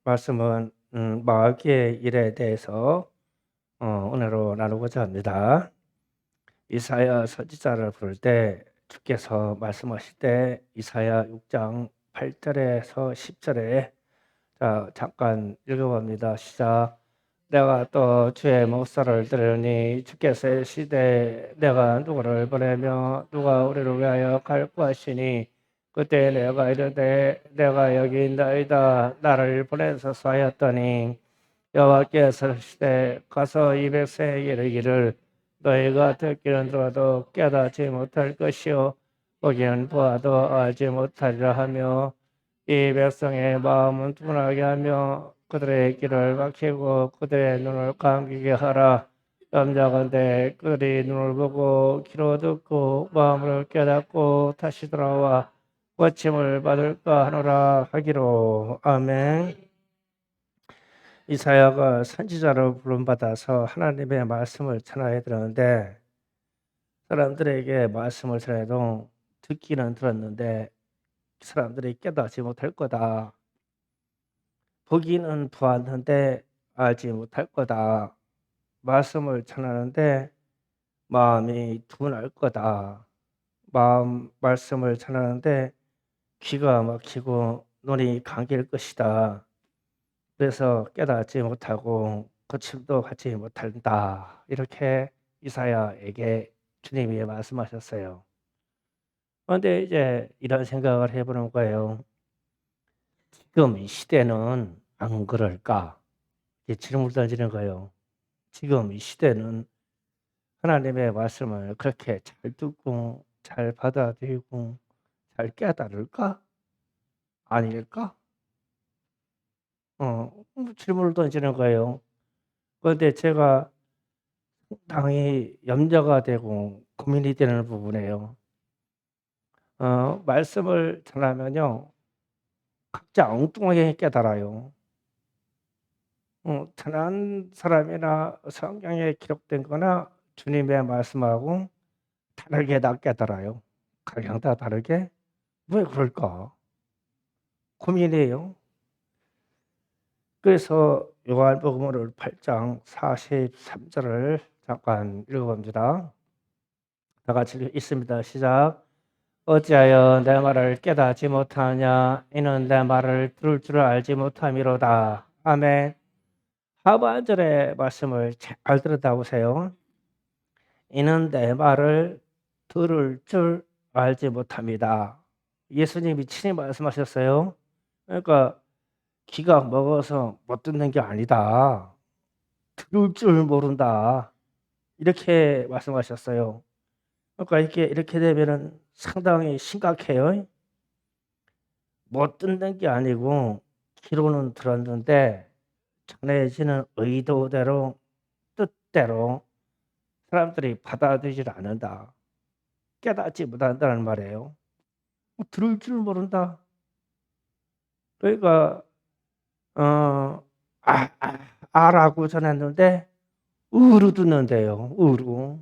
말씀은 마귀의 일에 대해서 오늘로 나누고자 합니다. 이사야 선지자를 부를 때 주께서 말씀하실 때 이사야 6장 8절에서 10절에 잠깐 읽어봅니다. 시작. 내가 또 주의 목소리를 들으니 주께서 이르시되 내가 누구를 보내며 누가 우리를 위하여 갈구 하시니 그때 내가 이르되 내가 여기 있나이다 나를 보내소서 하였더니 여호와께서 이르시되 가서 이 백성에게 이르기를 너희가 듣기는 들어도 깨닫지 못할 것이요 보기는 보아도 알지 못하리라 하며 이 백성의 마음은 둔하게 하며 그들의 길을 막히고 그들의 눈을 감기게 하라. 염려건대 그들이 눈을 보고 귀로 듣고 마음을 깨닫고 다시 돌아와 고침을 받을까 하노라 하기로. 아멘. 이사야가 선지자로 부름받아서 하나님의 말씀을 전하여 들었는데 사람들에게 말씀을 전해도 듣기는 들었는데 사람들이 깨닫지 못할 거다. 보기는 보았는데 알지 못할 거다. 말씀을 전하는데 마음이 둔할 거다. 말씀을 전하는데 귀가 막히고 눈이 감길 것이다. 그래서 깨닫지 못하고 고침도 하지 못한다. 이렇게 이사야에게 주님이 말씀하셨어요. 그런데 이제 이런 생각을 해보는 거예요. 지금 이 시대는 안 그럴까? 이렇게 질문을 던지는 거예요. 지금 이 시대는 하나님의 말씀을 그렇게 잘 듣고 잘 받아들이고 잘 깨달을까? 아닐까? 질문을 던지는 거예요. 그런데 제가 상당히 염려가 되고 고민이 되는 부분이에요. 말씀을 전하면요, 각자 엉뚱하게 깨달아요. 전한 사람이나 성경에 기록된 거나 주님의 말씀하고 다르게 다 깨달아요. 각양 다 다르게. 왜 그럴까? 고민이에요. 그래서 요한복음 8장 43절을 잠깐 읽어봅니다. 다 같이 읽습니다. 시작. 어찌하여 내 말을 깨닫지 못하냐? 이는 내 말을 들을 줄 알지 못함이로다. 아멘. 하반절의 말씀을 잘 들여다보세요. 이는 내 말을 들을 줄 알지 못합니다. 예수님이 친히 말씀하셨어요. 그러니까 귀가 먹어서 못 듣는 게 아니다. 들을 줄 모른다. 이렇게 말씀하셨어요. 그러니까 이렇게 되면은 상당히 심각해요. 못 듣는 게 아니고 귀로는 들었는데 전해지는 의도대로 뜻대로 사람들이 받아들이질 않는다. 깨닫지 못한다는 말이에요. 들을 줄 모른다. 그러니까 아라고 전했는데 으로 듣는데요. 으로.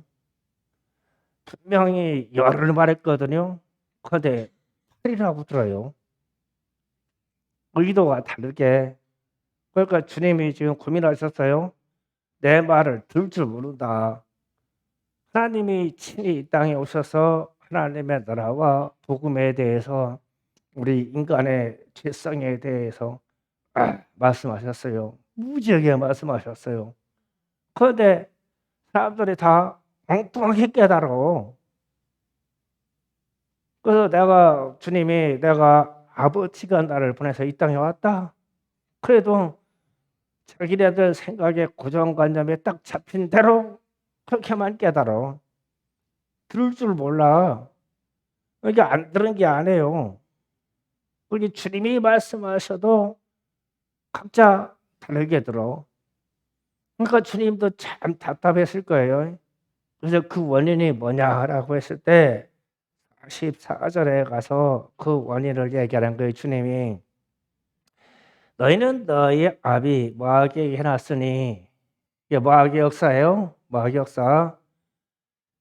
분명히 열을 말했거든요. 근데 8이라고 들어요. 의도가 다르게. 그러니까 주님이 지금 고민하셨어요. 내 말을 들을 줄 모른다. 하나님이 친히 이 땅에 오셔서 하나님의 나라와 복음에 대해서 우리 인간의 죄성에 대해서 말씀하셨어요. 무지하게 말씀하셨어요. 그런데 사람들이 다 엉뚱하게 깨달아. 그래서 주님이 내가 아버지가 나를 보내서 이 땅에 왔다. 그래도 자기네들 생각에 고정관념에 딱 잡힌 대로 그렇게만 깨달아. 들을 줄 몰라. 그러니까 안 들은 게 아니에요. 우리 주님이 말씀하셔도 각자 다르게 들어. 그러니까 주님도 참 답답했을 거예요. 그래서 그 원인이 뭐냐라고 했을 때 14절에 가서 그 원인을 얘기하는 거예요. 주님이 너희는 너희 아비 모압에게 해놨으니 이게 모압의 역사예요. 모압의 역사.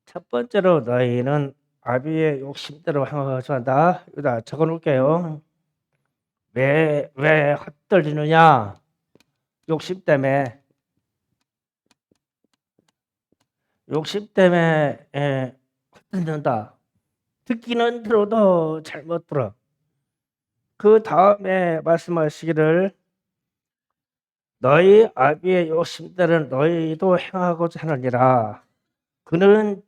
첫 번째로 너희는 아비의 욕심대로 행하고자 한다. 여기다 적어놓을게요. 왜 헛들리느냐? 욕심 때문에. 욕심 때문에 헛들린다. 듣기는 들어도 잘못 들어. 그 다음에 말씀하시기를 너희 아비의 욕심대로 너희도 행하고자 하느니라. 그는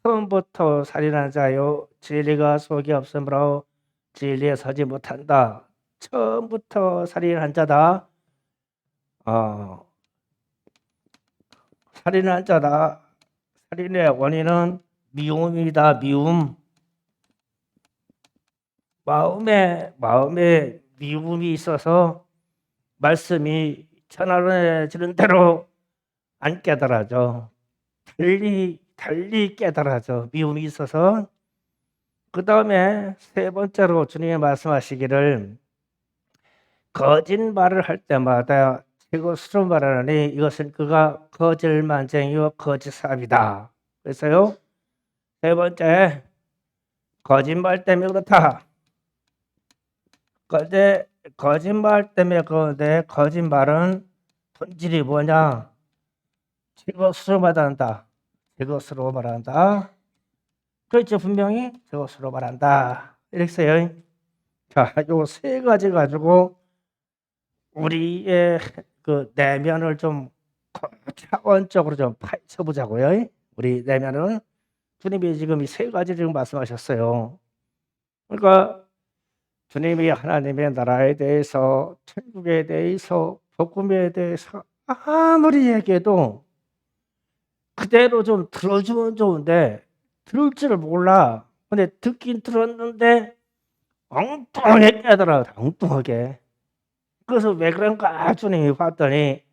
처음부터 살인한 자요 진리가 속에 없으므로 진리에 서지 못한다. 처음부터 살인한 자다. 살인한 자다. 살인의 원인은 미움이다. 미움. 마음에 미움이 있어서 말씀이 전하지는 대로 안 깨달아져. 달리 깨달아져. 미움이 있어서. 그 다음에 세 번째로 주님이 말씀하시기를 거짓말을 할 때마다 이것으로 말하니 이것은 그가 거짓말쟁이요 거짓사람이다. 그래서요 세 번째 거짓말 때문에 그렇다. 거짓말 때문에 그런데 거짓말은 본질이 뭐냐? 이것으로 말한다. 이것으로 말한다. 그렇죠. 분명히 이것으로 말한다. 이렇게 해요. 자, 요 세 가지 가지고 우리의 그 내면을 좀 차원적으로 좀 파헤쳐 보자고요. 우리 내면은 주님이 지금 이 세 가지 지금 말씀하셨어요. 그러니까 주님이 하나님의 나라에 대해서, 천국에 대해서, 복음에 대해서 아무리 얘기해도 그대로 좀 들어주면 좋은데 들을 줄 몰라. 근데 듣긴 들었는데 엉뚱하게 깨달아. 엉뚱하게. 그래서 왜 그런가 주님이 봤더니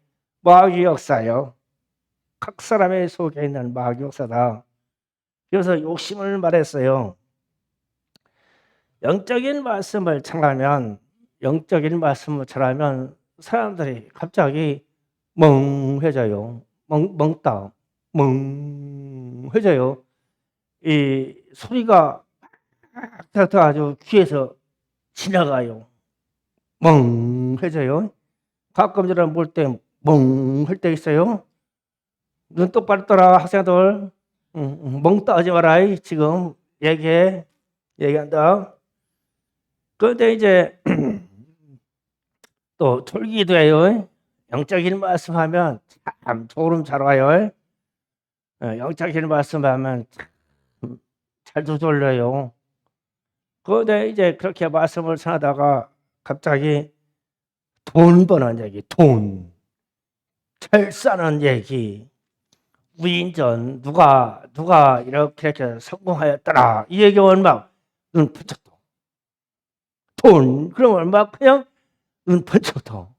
마귀 역사요. 각 사람의 속에 있는 마귀 역사다. 그래서 욕심을 말했어요. 영적인 말씀을 전하면 사람들이 갑자기 멍해져요. 멍다. 멍해져요. 이 소리가 아주 귀에서 지나가요. 멍해져요. 가끔 저는 볼 때 멍할 때 있어요. 눈 똑바로 떠라 학생들. 멍 따지 마라. 지금 얘기한다. 그런데 이제 또 졸기도 해요. 영적인 말씀하면 참 졸음 잘 와요. 영적인 말씀하면 참 잘도 졸려요. 그런데 이제 그렇게 말씀을 전하다가 갑자기 돈 버는 얘기, 잘 사는 얘기, 위인전 누가 이렇게 성공하였더라 이 얘기는 막 눈 번쩍 떠. 돈 그러면 막 그냥 눈 번쩍 떠.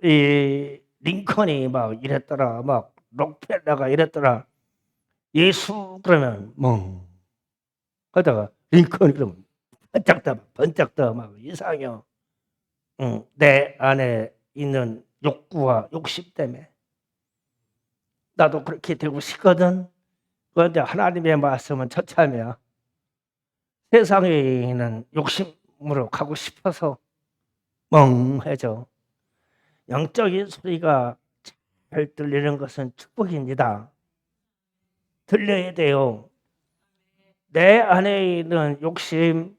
이 링컨이 막 이랬더라, 막 록펠러가 이랬더라. 예수 그러면 멍 하다가 링컨 그러면 번쩍 떠 막 이상해요. 내 안에 있는 욕구와 욕심 때문에 나도 그렇게 되고 싶거든. 그런데 하나님의 말씀은 처참해요. 세상에 있는 욕심으로 가고 싶어서 멍해져. 영적인 소리가 잘 들리는 것은 축복입니다. 들려야 돼요. 내 안에 있는 욕심,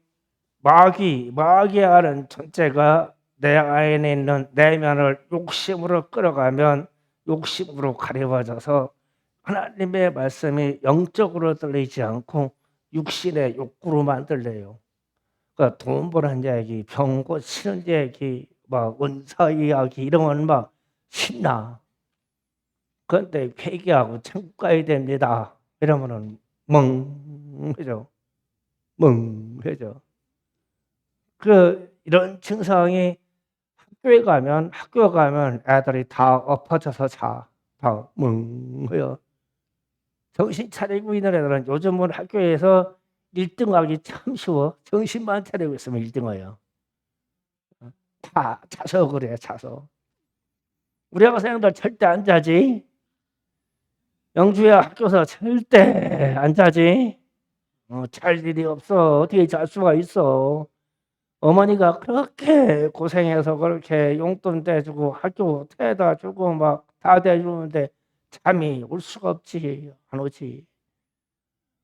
마귀라는 존재가 내 안에 있는 내면을 욕심으로 끌어가면 욕심으로 가려워져서 하나님의 말씀이 영적으로 들리지 않고 육신의 욕구로만 들려요. 그러니까 돈 버는 얘기, 병 고치는 얘기, 막 은사 이야기 이런 건 막 신나. 그런데 회개하고 천국 가야 됩니다. 이러면은 멍해져. 이런 증상이 학교에 가면 애들이 다 엎어져서 자. 다 멍해요. 정신 차리고 있는 애들은 요즘은 학교에서 1등하기 참 쉬워. 정신만 차리고 있으면 1등이에요. 다 자서 그래, 자서. 우리 학생들 절대 안 자지. 영주야 학교에서 절대 안 자지. 잘 일이 없어. 어떻게 잘 수가 있어. 어머니가 그렇게 고생해서 그렇게 용돈 대주고 학교 태다 주고 막 다 대주는데 잠이 올 수가 없지. 안 오지.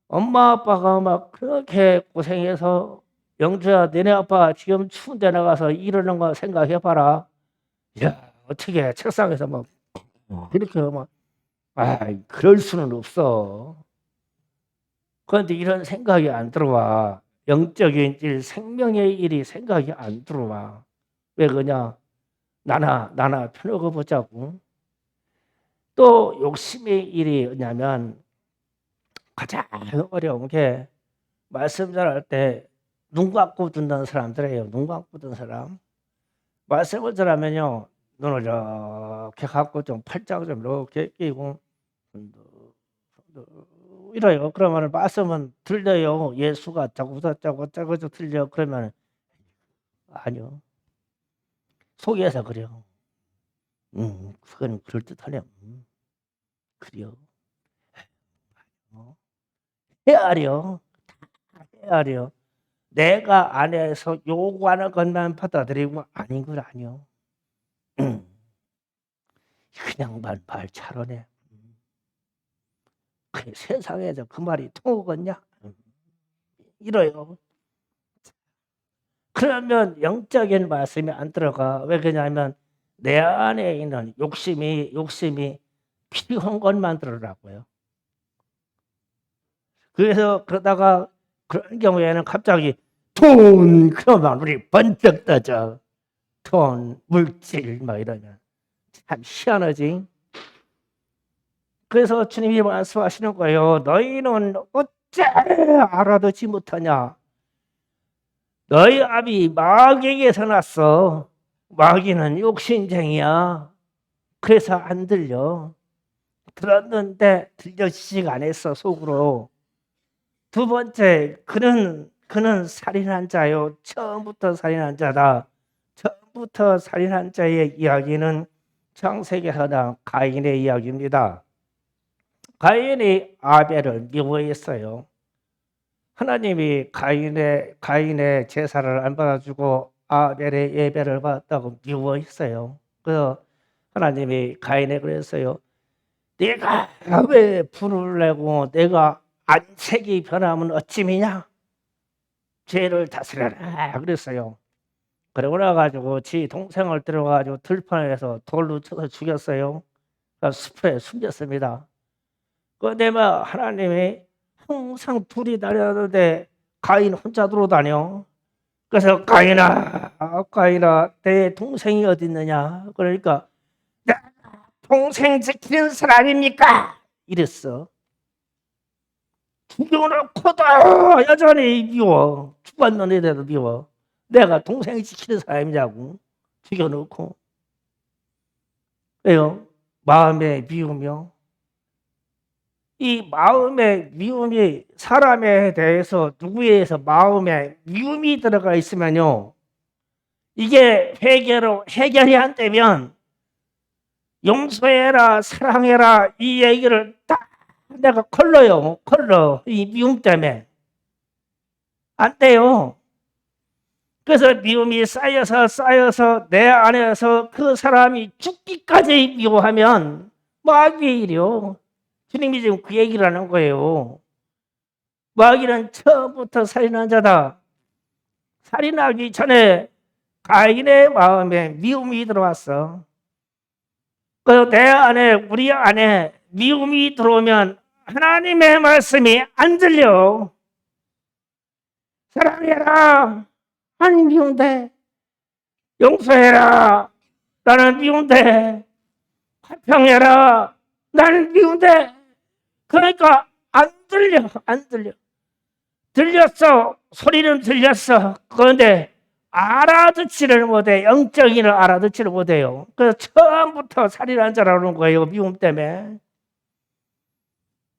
엄마 아빠가 막 그렇게 고생해서 영주야 너네 아빠 지금 추운 데 나가서 이러는 거 생각해봐라. 야 어떻게 책상에서 막 이렇게 막 그럴 수는 없어. 그런데 이런 생각이 안 들어와. 영적인 일, 생명의 일이 생각이 안 들어와. 왜 그러냐? 나나 편하고 보자고. 또 욕심의 일이 뭐냐면 가장 어려운 게 말씀 전할 때 눈 감고 듣는 사람들이에요. 눈 감고 듣는 사람. 말씀을 전하면요. 눈을 이렇게 감고 좀 팔짱 좀 이렇게 끼고 이래요. 그러면 말씀은 들려요. 예수가 짜고 들려. 그러면 아니요. 속에서 그래요. 그건 그럴듯하네. 그래요. 헤아려. 헤아려. 내가 안에서 요구하는 것만 받아들이고 아닌 건 아니요. 그냥 말 잘하네. 그 세상에서 그 말이 통하겠냐? 이래요. 그러면 영적인 말씀이 안 들어가. 왜 그러냐면 내 안에 있는 욕심이 필요한 것만 들으라고요. 그래서 그러다가 그런 경우에는 갑자기 돈 그러면 우리 번쩍 떠져. 돈, 물질 막 이러면 참 희한하지. 그래서 주님이 말씀하시는 거예요. 너희는 어째 알아듣지 못하냐? 너희 아비 마귀에게서 났어. 마귀는 욕심쟁이야. 그래서 안 들려. 들었는데 들려지지가 않았어 속으로. 두 번째, 그는 살인한 자요. 처음부터 살인한 자다. 처음부터 살인한 자의 이야기는 창세기에서 나온 가인의 이야기입니다. 가인이 아벨을 미워했어요. 하나님이 가인의 제사를 안 받아주고 아벨의 예배를 받았다고 미워했어요. 그래서 하나님이 가인에 그랬어요. 내가 왜 불을 내고 내가 안색이 변하면 어찌미냐? 죄를 다스려라 그랬어요. 그러고 나가지고 지 동생을 들어가지고 들판에서 돌로 쳐서 죽였어요. 숲에 숨겼습니다. 그런데 하나님이 항상 둘이 다녔는데 가인 혼자 돌아다녀. 그래서 가인아 내 동생이 어디 있느냐? 그러니까 내 동생 지키는 사람입니까? 이랬어. 죽여놓고도 여전히 미워. 죽었는데도 미워. 내가 동생이 지키는 사람이냐고. 죽여놓고. 왜요? 마음에 미우며. 이 마음의 미움이 사람에 대해서 누구에서 마음에 미움이 들어가 있으면요. 이게 해결이 안 되면 용서해라, 사랑해라 이 얘기를 딱 내가 걸러요. 이 미움 때문에. 안 돼요. 그래서 미움이 쌓여서 내 안에서 그 사람이 죽기까지 미워하면 마귀의 일이요. 주님이 지금 그 얘기를 하는 거예요. 마귀는 처음부터 살인한 자다. 살인하기 전에 가인의 마음에 미움이 들어왔어. 그래서 우리 안에 미움이 들어오면 하나님의 말씀이 안 들려. 사랑해라. 나는 미운데. 용서해라. 나는 미운데. 화평해라. 나는 미운데. 그러니까 안 들려. 들렸어. 소리는 들렸어. 그런데 알아듣지를 못해. 영적인을 알아듣지를 못해요. 그래서 처음부터 살인한 자라는 거예요. 미움 때문에.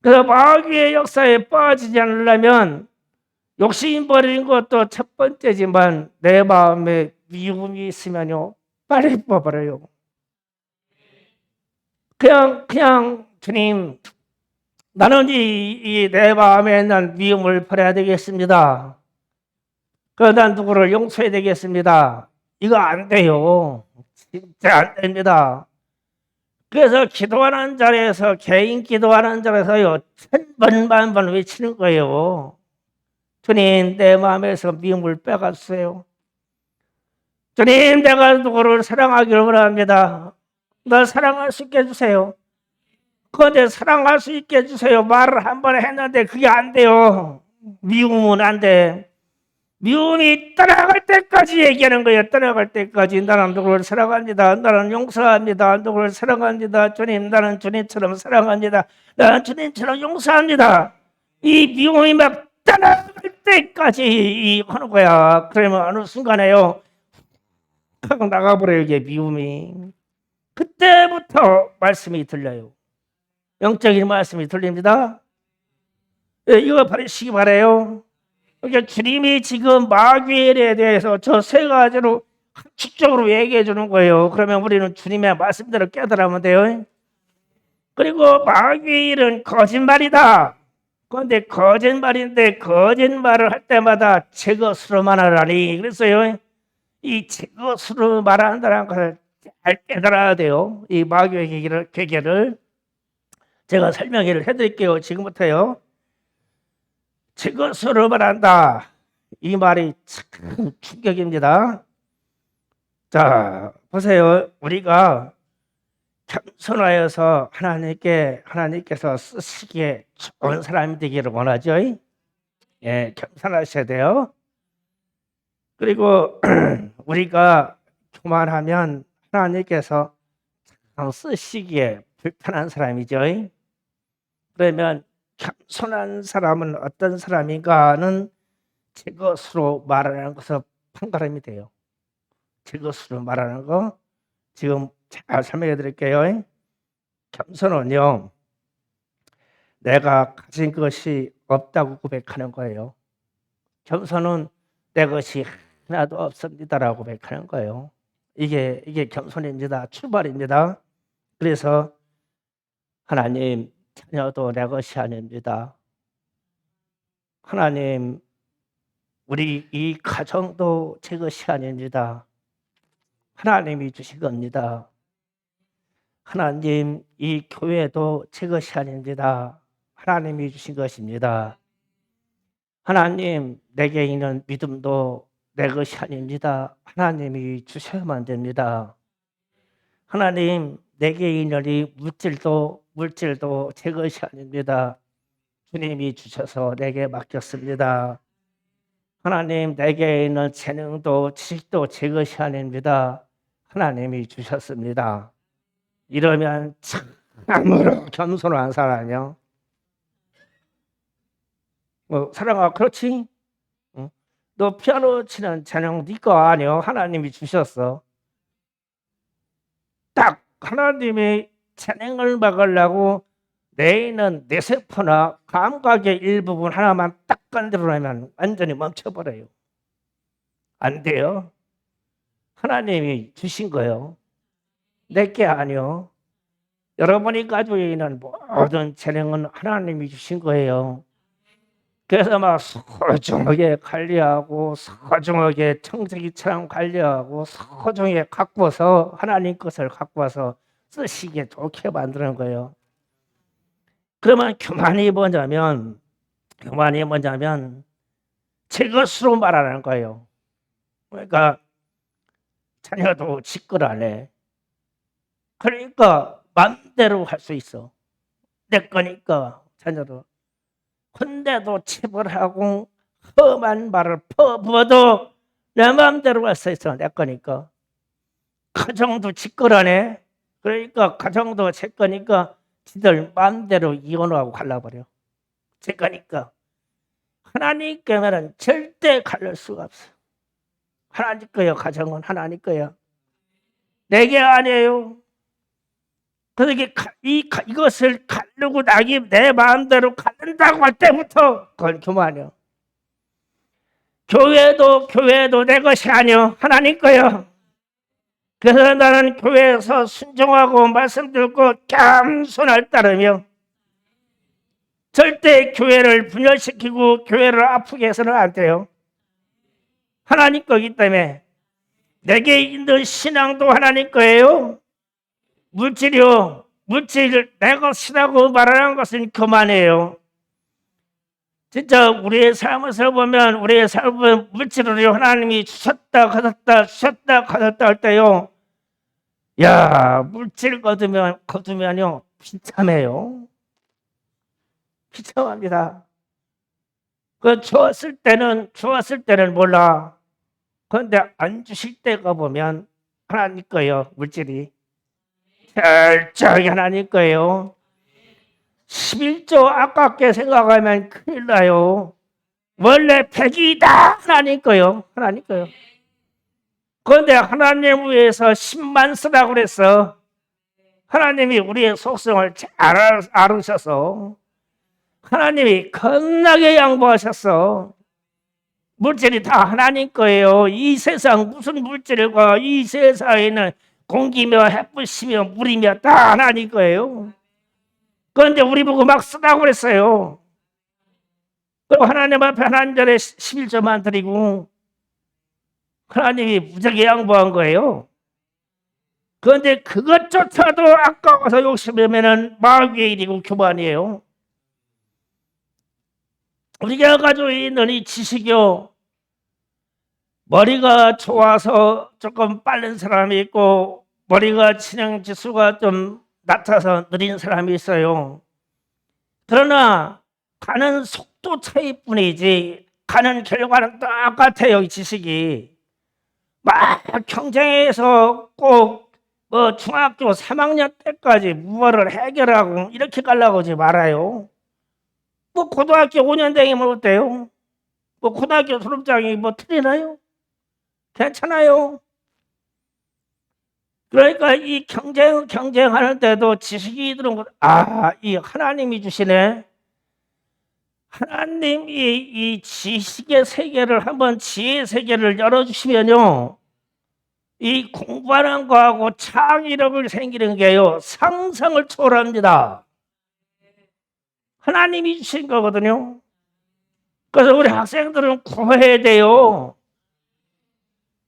그래서 마귀의 역사에 빠지지 않으려면 욕심 버리는 것도 첫 번째지만 내 마음에 미움이 있으면요. 빨리 뽑아버려요. 그냥 주님 나는 이 내 마음에 있는 미움을 버려야 되겠습니다. 그러다 누구를 용서해야 되겠습니다. 이거 안 돼요. 진짜 안 됩니다. 그래서 기도하는 자리에서, 개인 기도하는 자리에서요, 1000번 만번 외치는 거예요. 주님, 내 마음에서 미움을 빼갔어요. 주님, 내가 누구를 사랑하기를 원합니다. 널 사랑할 수 있게 해주세요. 그런데 사랑할 수 있게 해주세요. 말을 한 번 했는데 그게 안 돼요. 미움은 안 돼. 미움이 떠나갈 때까지 얘기하는 거예요. 떠나갈 때까지. 나는 누구를 사랑합니다. 나는 용서합니다. 누구를 사랑합니다. 주님, 나는 주님처럼 사랑합니다. 나는 주님처럼 용서합니다. 이 미움이 막 떠나갈 때까지 하는 거야. 그러면 어느 순간에요, 하고 나가버려요. 이게 미움이. 그때부터 말씀이 들려요. 영적인 말씀이 들립니다. 네, 이거 받으시기 바라요. 그러니까 주님이 지금 마귀에 대해서 저 세 가지로 추적으로 얘기해 주는 거예요. 그러면 우리는 주님의 말씀대로 깨달으면 돼요. 그리고 마귀는 거짓말이다. 그런데 거짓말인데 거짓말을 할 때마다 제 것으로 말하라니 그랬어요. 이 제 것으로 말한다는 것을 잘 깨달아야 돼요. 이 마귀의 계계를 제가 설명을 해드릴게요. 지금부터요. 제 것으로 말한다. 이 말이 참 충격입니다. 자, 보세요. 우리가 겸손하여서 하나님께서 쓰시기에 좋은 사람이 되기를 원하죠. 예, 겸손하셔야 돼요. 그리고 우리가 교만하면 하나님께서 쓰시기에 불편한 사람이죠. 그러면 겸손한 사람은 어떤 사람인가는 제 것으로 말하는 것을 판가름이 돼요. 제 것으로 말하는 거 지금 잘 설명해 드릴게요. 겸손은요, 내가 가진 것이 없다고 고백하는 거예요. 겸손은 내 것이 하나도 없습니다라고 고백하는 거예요. 이게 겸손입니다. 출발입니다. 그래서 하나님, 자녀도 내 것이 아닙니다. 하나님, 우리 이 가정도 제 것이 아닙니다. 하나님이 주신 겁니다. 하나님, 이 교회도 제 것이 아닙니다. 하나님이 주신 것입니다. 하나님, 내게 있는 믿음도 내 것이 아닙니다. 하나님이 주셔야만 됩니다. 하나님, 내게 있는 이 물질도 제 것이 아닙니다. 주님이 주셔서 내게 맡겼습니다. 하나님, 내게 있는 재능도 지식도 제 것이 아닙니다. 하나님이 주셨습니다. 이러면 참으로 겸손한 사람이요. 사랑아, 그렇지? 너 피아노 치는 재능 네 거 아니요? 하나님이 주셨어. 딱 하나님이 재능을 막으려고 내 있는 뇌세포나 감각의 일부분 하나만 딱 건드리면 완전히 멈춰버려요. 안 돼요. 하나님이 주신 거예요. 내게 아니요. 여러분이 가지고 있는 모든 재능은 하나님이 주신 거예요. 그래서 막 소중하게 관리하고 소중하게 청지기처럼 관리하고 소중하게 가꾸어서 하나님 것을 가꾸어서 쓰시기에 좋게 만드는 거예요. 그러면 교만이 뭐냐면 제 것으로 말하는 거예요. 그러니까 자녀도 지걸 안 해. 그러니까 마음대로 할 수 있어. 내 거니까 자녀도. 근데도 체벌하고 험한 말을 퍼부어도 내 마음대로 할 수 있어. 내 거니까. 가정도 지걸 안 해. 그러니까 가정도 제 거니까 지들 마음대로 이혼하고 갈라버려. 제 거니까. 하나님께는 절대 갈릴 수가 없어. 하나님 거예요. 가정은 하나님 거예요. 내게 아니에요. 그러니까 이것을 가르고 내 마음대로 가른다고 할 때부터 그건 교만이요. 교회도 내 것이 아니요. 하나님 거예요. 그래서 나는 교회에서 순종하고 말씀 듣고 겸손할 따르며 절대 교회를 분열시키고 교회를 아프게 해서는 안 돼요. 하나님 거기 때문에 내게 있는 신앙도 하나님 거예요. 물질이요. 물질을 내 것이라고 말하는 것은 그만해요. 진짜 우리의 삶에서 보면 우리의 삶은 물질으로 하나님이 주셨다 가졌다 할 때요. 야, 물질 거두면요 비참해요. 비참합니다. 그 주었을 때는 몰라. 그런데 안 주실 때가 보면 하나님 거예요. 물질이 철저히 하나님 거예요. 11조 아깝게 생각하면 큰일 나요. 원래 100이다 하나님 거요. 하나님 거요. 그런데 하나님 위해서 10만 쓰라고 그랬어. 하나님이 우리의 속성을 잘 알으셔서 하나님이 겁나게 양보하셨어. 물질이 다 하나님 거예요. 이 세상 무슨 물질과 이 세상에는 공기며 햇빛이며 물이며 다 하나님 거예요. 그런데 우리 보고 막 쓰라고 그랬어요. 그리고 하나님 앞에 하나님 전에 11조만 드리고 하나님이 무지하게 양보한 거예요. 그런데 그것조차도 아까워서 욕심내면은 마귀의 일이고 교만이에요. 우리가 가지고 있는 이 지식이요. 머리가 좋아서 조금 빠른 사람이 있고 머리가 진행 지수가 좀 낮아서 느린 사람이 있어요. 그러나 가는 속도 차이뿐이지 가는 결과는 똑같아요. 이 지식이. 막 경쟁해서 꼭 뭐 중학교 3학년 때까지 무엇을 해결하고 이렇게 가려고 하지 말아요. 뭐 고등학교 5년 되면 어때요? 뭐 고등학교 졸업장이 뭐 틀리나요? 괜찮아요. 그러니까 이 경쟁하는 데도 지식이 들은 것, 이 하나님이 주시네. 하나님이 이 지식의 세계를 한번 지혜의 세계를 열어주시면요. 이 공부하는 거하고 창의력을 생기는 게요. 상상을 초월합니다. 하나님이 주신 거거든요. 그래서 우리 학생들은 구해야 돼요.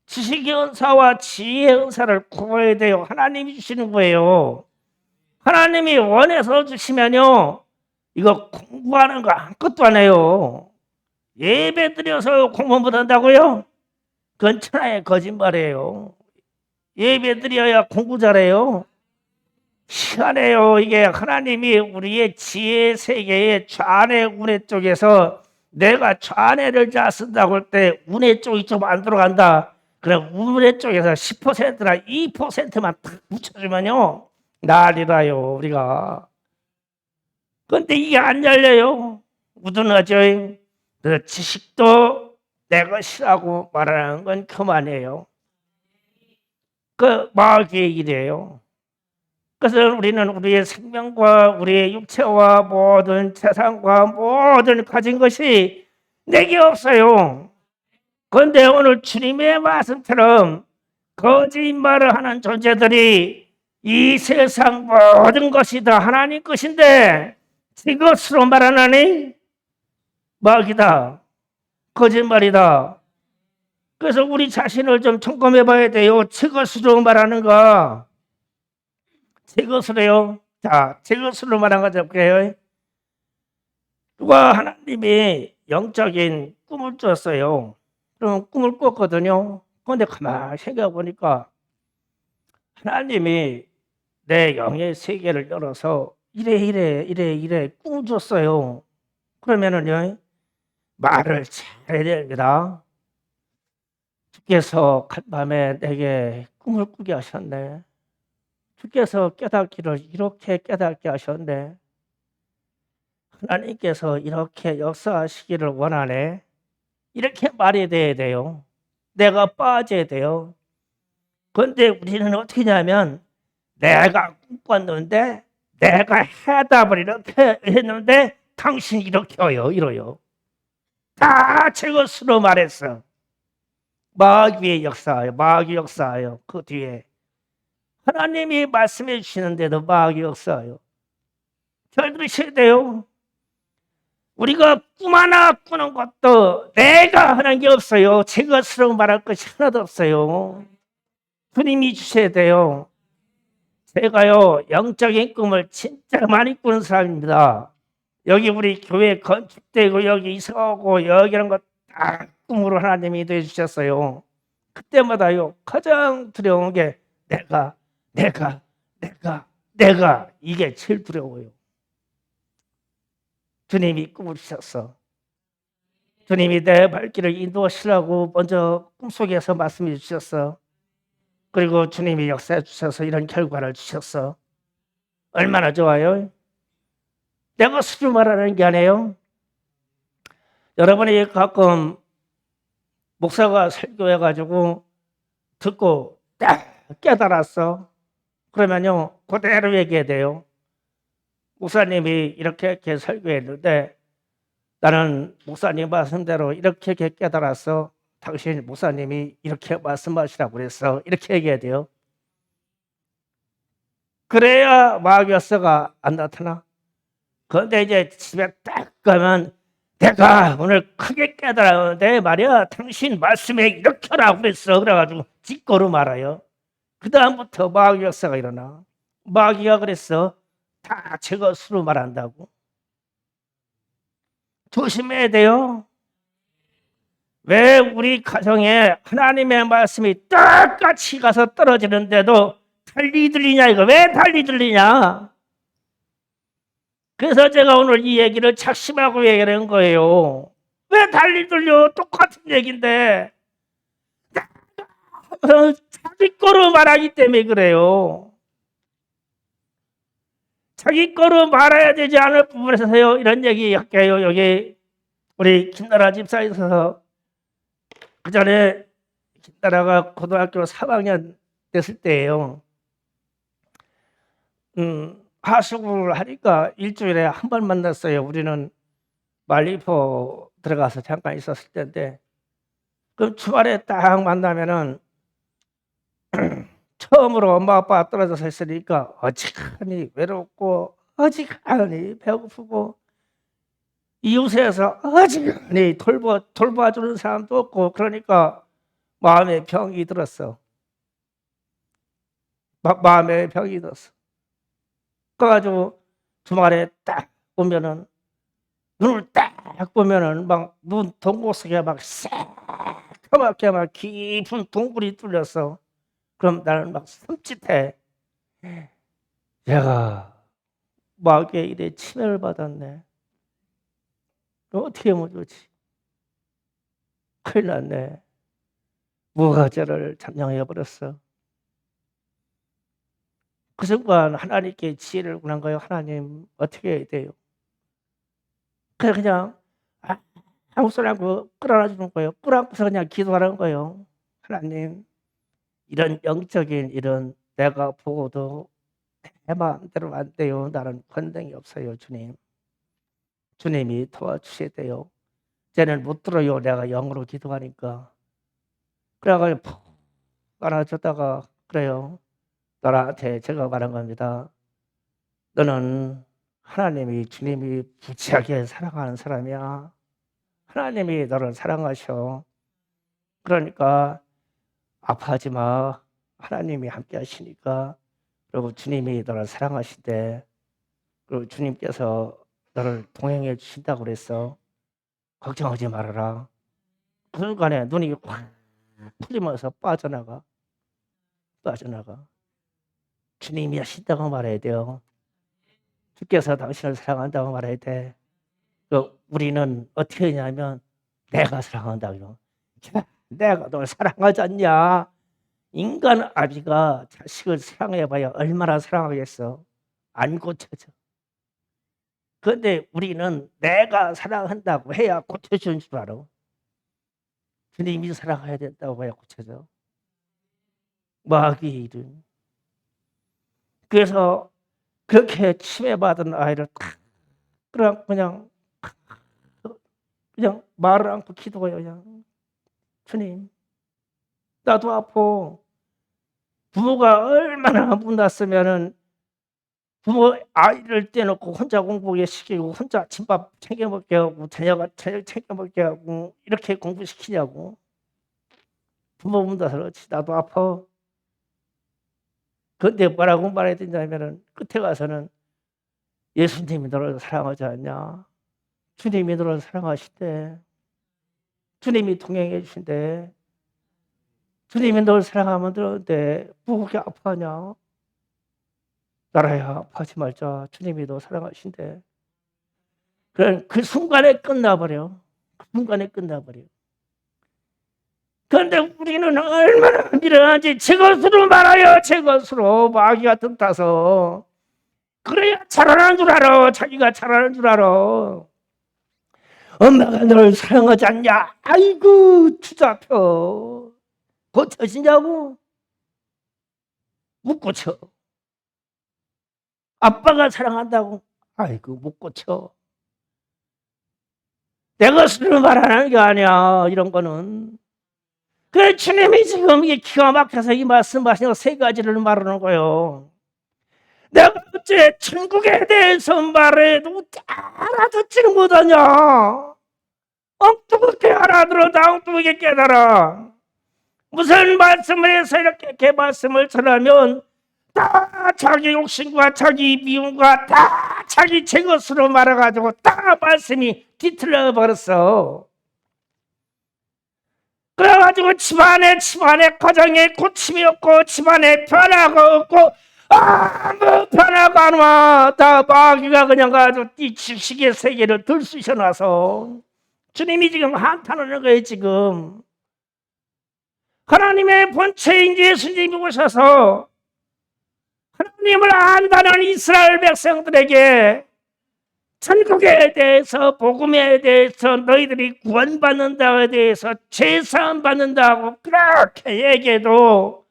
지식의 은사와 지혜의 은사를 구해야 돼요. 하나님이 주시는 거예요. 하나님이 원해서 주시면요. 이거 공부하는 거 아무것도 안 해요. 예배 드려서 공부 못한다고요? 그건 천하의 거짓말이에요. 예배 드려야 공부 잘해요. 희한해요. 이게 하나님이 우리의 지혜 세계의 좌뇌 우뇌 쪽에서 내가 좌뇌를 잘 쓴다고 할 때 우뇌 쪽이 좀 안 들어간다. 그럼 우뇌 쪽에서 10%나 2%만 딱 붙여주면요. 난리나요 우리가. 그런데 이게 안 열려요. 우둔하죠. 그래서 지식도 내 것이라고 말하는 건 그만해요. 그 마귀의 일이에요. 그래서 우리는 우리의 생명과 우리의 육체와 모든 재산과 모든 가진 것이 내게 없어요. 그런데 오늘 주님의 말씀처럼 거짓말을 하는 존재들이 이 세상 모든 것이 다 하나님 것인데 이것으로 말하나니 마귀다. 거짓말이다. 그래서 우리 자신을 좀 점검해 봐야 돼요. 저것으로 말하는가? 저것으로요. 자, 저것으로 말한 거 잡게요. 누가 하나님이 영적인 꿈을 줬어요. 그럼 꿈을 꿨거든요. 그런데 가만히 생각해 보니까 하나님이 내 영의 세계를 열어서 이래 꿈을 줬어요. 그러면은요, 말을 잘해야 됩니다. 주께서 간밤에 내게 꿈을 꾸게 하셨네. 주께서 깨닫기를 이렇게 깨닫게 하셨네. 하나님께서 이렇게 역사하시기를 원하네. 이렇게 말이 돼야 돼요. 내가 빠져야 돼요. 그런데 우리는 어떻게 하냐면 내가 꿈꿨는데 내가 해답을 이렇게 했는데 당신이 이렇게 해요. 이러요. 다 제 것으로 말했어. 마귀의 역사예요. 마귀 역사예요. 그 뒤에 하나님이 말씀해 주시는데도 마귀 역사예요. 잘 들으셔야 돼요. 우리가 꿈 하나 꾸는 것도 내가 하는 게 없어요. 제 것으로 말할 것이 하나도 없어요. 주님이 주셔야 돼요. 제가요, 영적인 꿈을 진짜 많이 꾸는 사람입니다. 여기 우리 교회 건축되고 여기 이사오고 여기 이런 거 다 꿈으로 하나님이 내주셨어요. 그때마다요, 가장 두려운 게 내가 이게 제일 두려워요. 주님이 꿈을 주셨어. 주님이 내 발길을 인도하시라고 먼저 꿈속에서 말씀해 주셨어. 그리고 주님이 역사해 주셔서 이런 결과를 주셨어. 얼마나 좋아요? 내가 수주 말하는 게 아니에요. 여러분이 가끔 목사가 설교해가지고 듣고 딱 깨달았어. 그러면요, 그대로 얘기해야 돼요. 목사님이 이렇게 설교했는데 나는 목사님 말씀대로 이렇게 깨달았어. 당신 목사님이 이렇게 말씀하시라고 그랬어. 이렇게 얘기해야 돼요. 그래야 마귀역사가 안 나타나. 그런데 이제 집에 딱 가면 내가 오늘 크게 깨달았는데 말이야, 당신 말씀에 이렇게 하라고 그랬어. 그래가지고 짓거로 말아요. 그 다음부터 마귀 역사가 일어나. 마귀가 그랬어. 다 제 것으로 말한다고. 조심해야 돼요. 왜 우리 가정에 하나님의 말씀이 똑같이 가서 떨어지는데도 달리 들리냐, 이거. 왜 달리 들리냐? 그래서 제가 오늘 이 얘기를 작심하고 얘기하는 거예요. 왜 달리 들려? 똑같은 얘기인데. 자기 거로 말하기 때문에 그래요. 자기 거로 말해야 되지 않을 부분에서요, 이런 얘기 할게요. 여기 우리 김나라 집사에 있어서 그 전에 김나라가 고등학교 3학년 됐을 때예요. 하숙을 하니까 일주일에 한 번 만났어요. 우리는 말리포 들어가서 잠깐 있었을 때인데, 그럼 주말에 딱 만나면은 처음으로 엄마 아빠 떨어져서 있으니까 어지간히 외롭고 어지간히 배고프고 이웃에서 어지간히 돌봐주는 사람도 없고, 그러니까 마음에 병이 들었어. 마음에 병이 들었어. 그래가지고 주말에 딱 보면은, 눈을 딱 보면은 막 눈 동고 속에 막 새까맣게 막 깊은 동굴이 뚫렸어. 그럼 나는 막 섬찟해. 얘가 마귀의 일에 침해를 받았네. 어떻게 하면 좋지? 큰일 났네. 무가죄를 잠량해 버렸어. 그 순간 하나님께 지혜를 구한 거예요. 하나님, 어떻게 해야 돼요? 그냥 아무 소리 않고 끌어안아 주는 거예요. 끌어안고서 그냥 기도하는 거예요. 하나님, 이런 영적인 일은 내가 보고도 내 마음대로 안 돼요. 나는 권능이 없어요, 주님. 주님이 도와주셔야 돼요. 쟤는 못 들어요. 내가 영으로 기도하니까. 그래가지고 푹 안아줬다가, 그래요. 너한테 제가 말한 겁니다. 너는 하나님이, 주님이 부지하게 사랑하는 사람이야. 하나님이 너를 사랑하셔. 그러니까 아파하지 마. 하나님이 함께 하시니까. 그리고 주님이 너를 사랑하시대. 그리고 주님께서 너를 동행해 주신다고 그랬어. 걱정하지 말아라. 그 순간에 눈이 확 풀리면서 빠져나가. 주님이 하신다고 말해야 돼요. 주께서 당신을 사랑한다고 말해야 돼. 우리는 어떻게 하냐면 내가 사랑한다고. 내가 널 사랑하지 않냐? 인간 아비가 자식을 사랑해봐야 얼마나 사랑하겠어. 안 고쳐져. 그런데 우리는 내가 사랑한다고 해야 고쳐주는 줄 알아. 주님이 사랑해야 된다고 해야 고쳐져. 마귀의 일은. 그래서 그렇게 침해받은 아이를 그냥 말을 않고 기도해요. 그냥 주님, 나도 아파. 부모가 얼마나 문 닫으면은 부모 아이를 떼놓고 혼자 공부하게 시키고 혼자 집밥 챙겨 먹게 하고 자녀가 저녁 챙겨 먹게 하고 이렇게 공부시키냐고. 부모 문다서 그렇지. 나도 아파. 그런데 뭐라고 말해야 되냐면은 끝에 가서는 예수님이 너를 사랑하지 않냐. 주님이 너를 사랑하시대. 주님이 동행해 주신대. 주님이 너를 사랑하면 너는데 그렇게 아파하냐. 나라야 아파하지 말자. 주님이 너 사랑하신대. 그런 그 순간에 끝나버려. 그 순간에 끝나버려. 그런데 우리는 얼마나 미련한지 저것으로 말아요. 저것으로 마귀가 틈타서. 그래야 잘하는 줄 알아. 자기가 잘하는 줄 알아. 엄마가 널 사랑하지 않냐. 아이고 투잡혀. 고쳐지냐고. 못 고쳐. 아빠가 사랑한다고. 아이고 못 고쳐. 내 것으로 말하는 게 아니야. 이런 거는. 그 주님이 지금 이게 기가 막혀서 이 말씀하시는 세 가지를 말하는 거예요. 내가 어째 천국에 대해서 말해도 알아듣지는 못하냐. 엉뚱하게 알아들어도 엉뚱하게 깨달아. 무슨 말씀을 해서 이렇게 말씀을 전하면 다 자기 욕심과 자기 미움과 다 자기 제 것으로 말아가지고 다 말씀이 뒤틀려 버렸어. 그래가지고 집안에 가정에 고침이 없고 집안에 변화가 없고 아무 변화가 안 와. 다 마귀가 그냥 가지고 이 지식의 세계를 들쑤셔놔서 주님이 지금 한탄하는 거예요. 지금 하나님의 본체인 예수님이 오셔서 하나님을 안다는 이스라엘 백성들에게 천국에 대해서 복음에 대해서 너희들이 구원받는다에 대해서 죄사함 받는다고 그렇게 얘기해도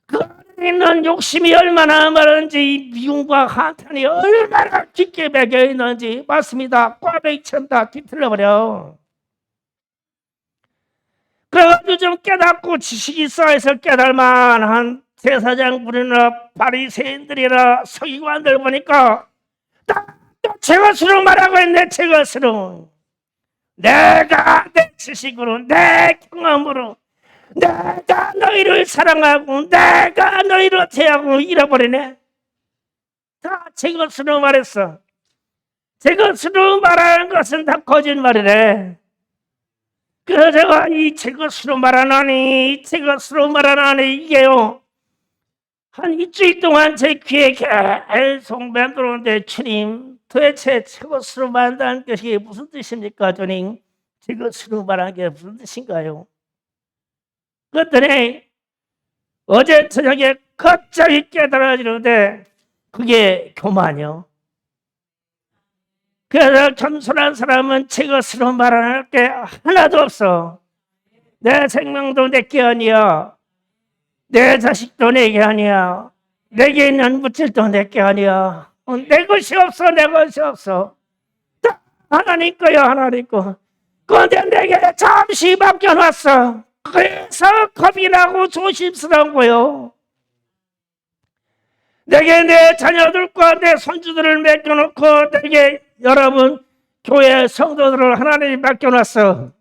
그 안에 있는 욕심이 얼마나 많은지 미움과 한탄이 얼마나 깊게 배겨 있는지 맞습니다. 꽈배기처럼 다 뒤틀려버려. 그래가지고 좀 깨닫고 지식이 쌓여서 깨달만한 제사장들이나 바리새인들이나 서기관들 보니까 제 것으로 말하고 있네. 제 것으로 내가 내 지식으로 내 경험으로 내가 너희를 사랑하고 내가 너희를 대하고 잃어버리네. 다 제 것으로 말했어. 제 것으로 말하는 것은 다 거짓말이래. 그래서 제가 이 제 것으로 말하나니 제 것으로 말하나니 이게요 한 일주일 동안 제 귀에 계속 맴돌았는데 주님 도대체 제 것으로 말한다는 것이 무슨 뜻입니까? 주님 제 것으로 말하는 게 무슨 뜻인가요? 그랬더니 어제 저녁에 갑자기 깨달아지는데 그게 교만이요. 그래서 겸손한 사람은 제 것으로 말할 게 하나도 없어. 내 생명도 내게 아니야. 내 자식도 내게 아니야. 내게 있는 물질도 내게 아니야. 내 것이 없어. 내 것이 없어. 다 하나님 거야. 하나님 거. 그런데 내게 잠시 맡겨놨어. 그래서 겁이 나고 조심스러운 거요. 내게 내 자녀들과 내 손주들을 맡겨놓고 내게 여러분 교회 성도들을 하나님이 맡겨놨어.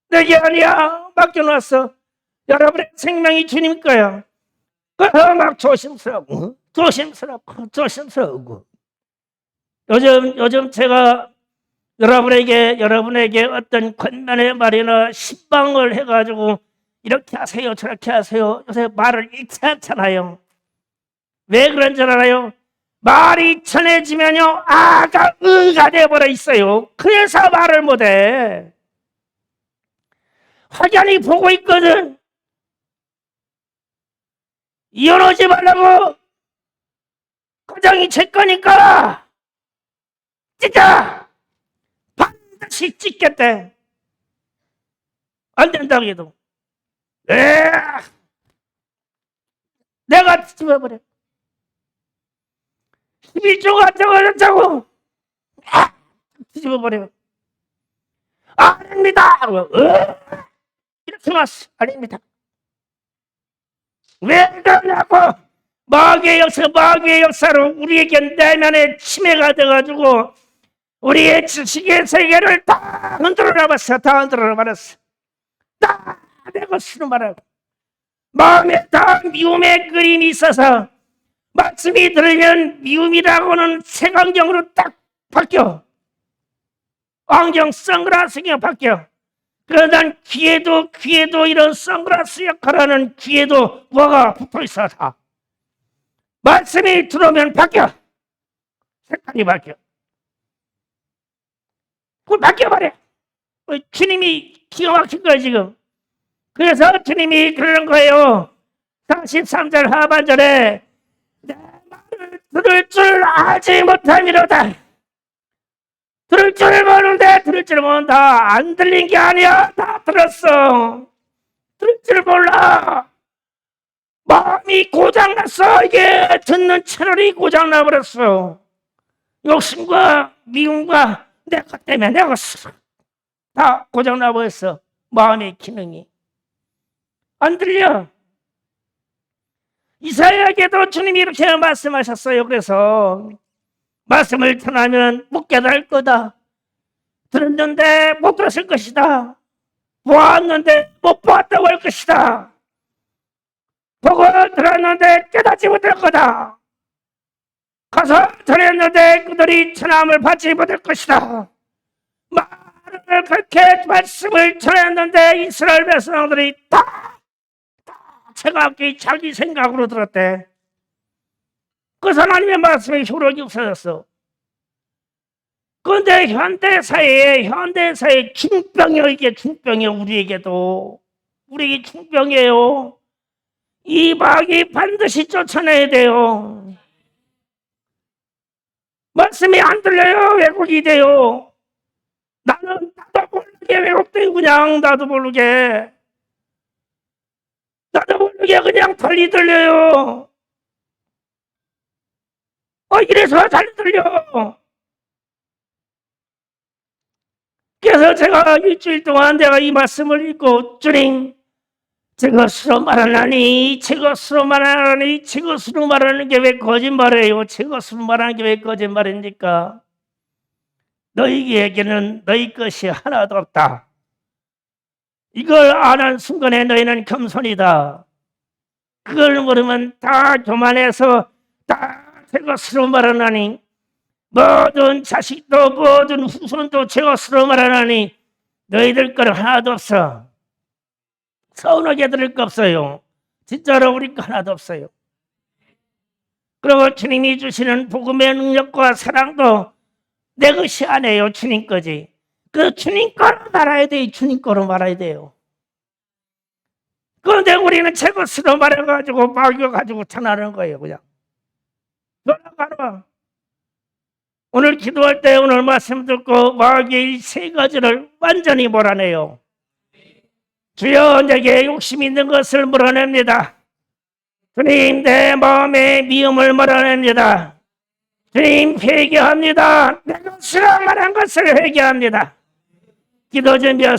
내게 아니야. 맡겨놨어. 여러분의 생명이 주님 거야. 그래서 막 조심스럽고 요즘 제가 여러분에게 어떤 권면의 말이나 신방을 해가지고 이렇게 하세요 저렇게 하세요 요새 말을 잃지 않잖아요. 왜 그런 줄 알아요? 말이 전해지면요 아가 의가 돼버려 있어요. 그래서 말을 못해. 확연히 보고 있거든. 이혼하지 말라고. 가정이 제 거니까 진짜 반드시 찍겠대. 안 된다고 해도 내가 뒤집어버려. 11조가 저거였다고 뒤집어버려. 아닙니다. 이렇게 왔어. 아닙니다. 왜 그러냐고. 마귀의 역사로 우리에게 내면의 침해가 돼가지고 우리의 지식의 세계를 다 흔들어 버렸어. 다 흔들어 버렸어. 다 내 것으로 말하고 마음에 다 미움의 그림이 있어서 말씀이 들으면 미움이라고는 색안경으로 딱 바뀌어. 안경 선글라스가 바뀌어. 그러다 귀에도 이런 선글라스 역할하는 귀에도 뭐가 붙어있어. 다 말씀이 들어오면 바뀌어. 색깔이 바뀌어. 그걸 바뀌어버려. 주님이 기가 막힌 거야 지금. 그래서 주님이 그러는 거예요. 43절 하반절에 내 말을 들을 줄 알지 못함이로다. 들을 줄 모르는데 들을 줄 모른다. 안 들린 게 아니야. 다 들었어. 들을 줄 몰라. 마음이 고장났어. 이게 듣는 채널이 고장나버렸어. 욕심과 미움과 내 것 때문에 내가 다 고장나버렸어. 마음의 기능이 안 들려. 이사야에게도 주님이 이렇게 말씀하셨어요. 그래서 말씀을 전하면 못 깨달을 거다. 들었는데 못 들었을 것이다. 보았는데 못 보았다고 할 것이다. 보고 들었는데 깨닫지 못할 거다. 가서 전했는데 그들이 전함을 받지 못할 것이다. 말을 그렇게 말씀을 전했는데 이스라엘 백성들이 다 차갑게 자기 생각으로 들었대. 그 하나님의 말씀의 효력이 없어졌어. 그런데 현대사회에 중병이에요. 이게 중병이에요. 우리에게 중병이에요. 이 마귀 반드시 쫓아내야 돼요. 말씀이 안 들려요. 왜곡이 돼요. 나도 모르게 왜곡돼요. 그냥 나도 모르게 그냥 달리 들려요. 이래서 잘 들려. 그래서 제가 일주일 동안 내가 이 말씀을 읽고 주님 제 것으로 말하는 게 왜 거짓말이에요? 제 것으로 말하는 게 왜 거짓말입니까? 너희에게는 너희 것이 하나도 없다. 이걸 아는 순간에 너희는 겸손이다. 그걸 모르면 다 교만해서 다 제 것으로 말하나니 모든 자식도 모든 후손도 제 것으로 말하나니 너희들 거는 하나도 없어. 서운하게 들을 거 없어요. 진짜로 우리 거 하나도 없어요. 그리고 주님이 주시는 복음의 능력과 사랑도 내 것이 아니에요. 주님 거지. 그 주님 거로 말아야 돼요. 주님 거로 말아야 돼요. 그런데 우리는 제 것으로 말해가지고 막여가지고 전하는 거예요. 그냥 돌아가라. 오늘 기도할 때 오늘 말씀 듣고 마귀의 세 가지를 완전히 몰아내요. 주여 내게 욕심 있는 것을 몰아냅니다. 주님 내 마음의 미움을 몰아냅니다. 주님 회개합니다. 내 것으로 말한 것을 회개합니다. 기도 준비하세요.